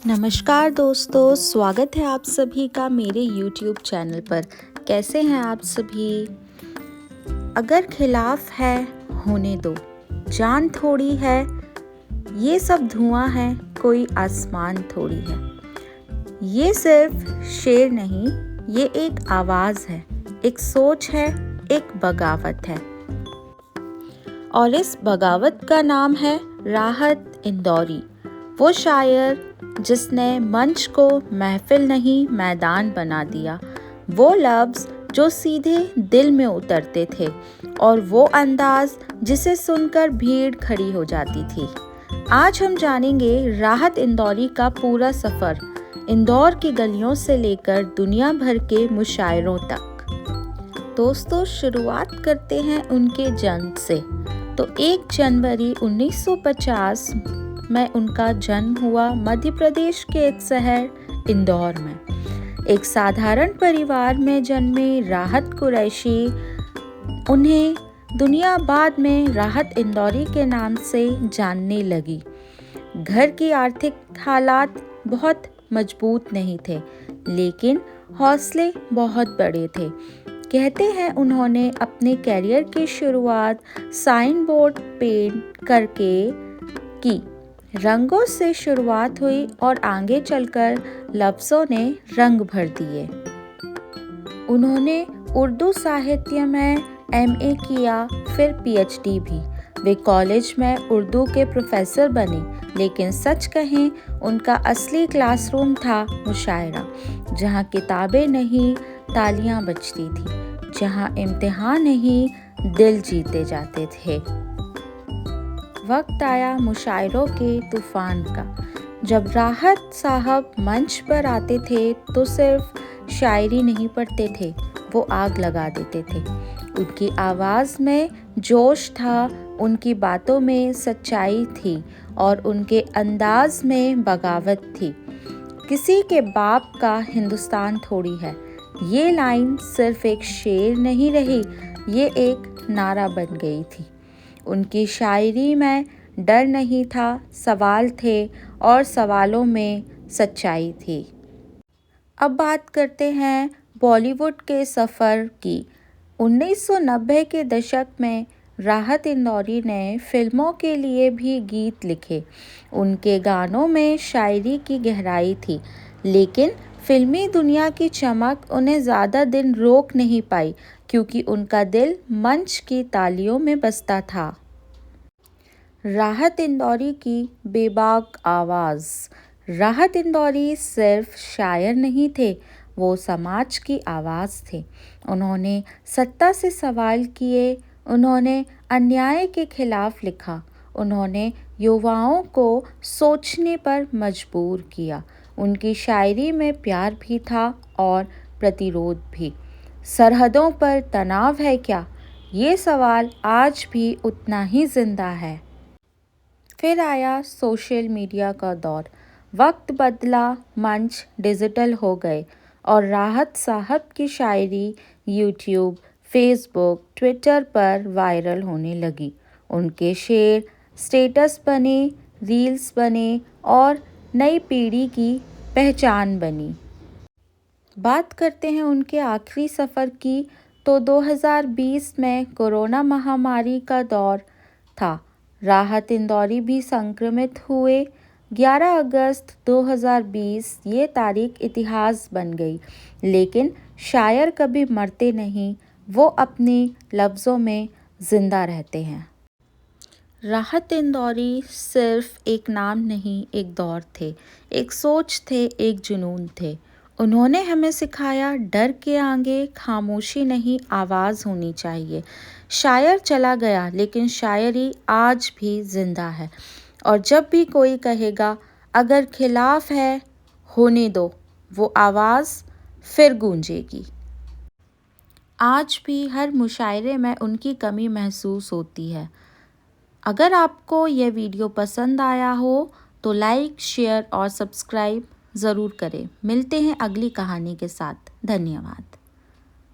नमस्कार दोस्तों, स्वागत है आप सभी का मेरे YouTube चैनल पर। कैसे हैं आप सभी? अगर खिलाफ है होने दो, जान थोड़ी है, ये सब धुआं है, कोई आसमान थोड़ी है। ये सिर्फ शेर नहीं, ये एक आवाज़ है, एक सोच है, एक बगावत है। और इस बगावत का नाम है राहत इंदौरी, वो शायर जिसने मंच को महफिल नहीं मैदान बना दिया। वो लफ्ज़ जो सीधे दिल में उतरते थे और वो अंदाज जिसे सुनकर भीड़ खड़ी हो जाती थी। आज हम जानेंगे राहत इंदौरी का पूरा सफ़र, इंदौर की गलियों से लेकर दुनिया भर के मुशायरों तक। दोस्तों, शुरुआत करते हैं उनके जन्म से। तो 1 जनवरी 1950 में उनका जन्म हुआ मध्य प्रदेश के एक शहर इंदौर में। एक साधारण परिवार में जन्मे राहत कुरैशी उन्हें दुनिया बाद में राहत इंदौरी के नाम से जानने लगी। घर की आर्थिक हालात बहुत मजबूत नहीं थे, लेकिन हौसले बहुत बड़े थे। कहते हैं उन्होंने अपने करियर की शुरुआत साइन बोर्ड पेंट करके की। रंगों से शुरुआत हुई और आगे चलकर लफ्ज़ों ने रंग भर दिए। उन्होंने उर्दू साहित्य में MA किया, फिर PhD भी। वे कॉलेज में उर्दू के प्रोफेसर बने, लेकिन सच कहें उनका असली क्लासरूम था मुशायरा, जहाँ किताबें नहीं तालियां बजती थी, जहाँ इम्तिहान नहीं दिल जीते जाते थे। वक्त आया मुशायरों के तूफान का। जब राहत साहब मंच पर आते थे तो सिर्फ शायरी नहीं पढ़ते थे, वो आग लगा देते थे। उनकी आवाज़ में जोश था, उनकी बातों में सच्चाई थी और उनके अंदाज में बगावत थी। किसी के बाप का हिंदुस्तान थोड़ी है, ये लाइन सिर्फ एक शेर नहीं रही, ये एक नारा बन गई थी। उनकी शायरी में डर नहीं था, सवाल थे और सवालों में सच्चाई थी। अब बात करते हैं बॉलीवुड के सफ़र की। 1990 के दशक में राहत इंदौरी ने फिल्मों के लिए भी गीत लिखे। उनके गानों में शायरी की गहराई थी, लेकिन फिल्मी दुनिया की चमक उन्हें ज़्यादा दिन रोक नहीं पाई, क्योंकि उनका दिल मंच की तालियों में बसता था। राहत इंदौरी की बेबाक आवाज़। राहत इंदौरी सिर्फ शायर नहीं थे, वो समाज की आवाज़ थे। उन्होंने सत्ता से सवाल किए, उन्होंने अन्याय के खिलाफ लिखा, उन्होंने युवाओं को सोचने पर मजबूर किया। उनकी शायरी में प्यार भी था और प्रतिरोध भी। सरहदों पर तनाव है क्या? ये सवाल आज भी उतना ही जिंदा है। फिर आया सोशल मीडिया का दौर। वक्त बदला, मंच डिजिटल हो गए और राहत साहब की शायरी यूट्यूब, फेसबुक, ट्विटर पर वायरल होने लगी। उनके शेर स्टेटस बने, रील्स बने और नई पीढ़ी की पहचान बनी। बात करते हैं उनके आखिरी सफ़र की, तो 2020 में कोरोना महामारी का दौर था। राहत इंदौरी भी संक्रमित हुए। 11 अगस्त 2020 ये तारीख इतिहास बन गई, लेकिन शायर कभी मरते नहीं, वो अपने लफ्ज़ों में ज़िंदा रहते हैं। राहत इंदौरी सिर्फ एक नाम नहीं, एक दौर थे, एक सोच थे, एक जुनून थे। उन्होंने हमें सिखाया, डर के आगे खामोशी नहीं, आवाज़ होनी चाहिए। शायर चला गया, लेकिन शायरी आज भी ज़िंदा है। और जब भी कोई कहेगा अगर खिलाफ है होने दो, वो आवाज़ फिर गूंजेगी। आज भी हर मुशायरे में उनकी कमी महसूस होती है। अगर आपको यह वीडियो पसंद आया हो तो लाइक, शेयर और सब्सक्राइब ज़रूर करें। मिलते हैं अगली कहानी के साथ। धन्यवाद।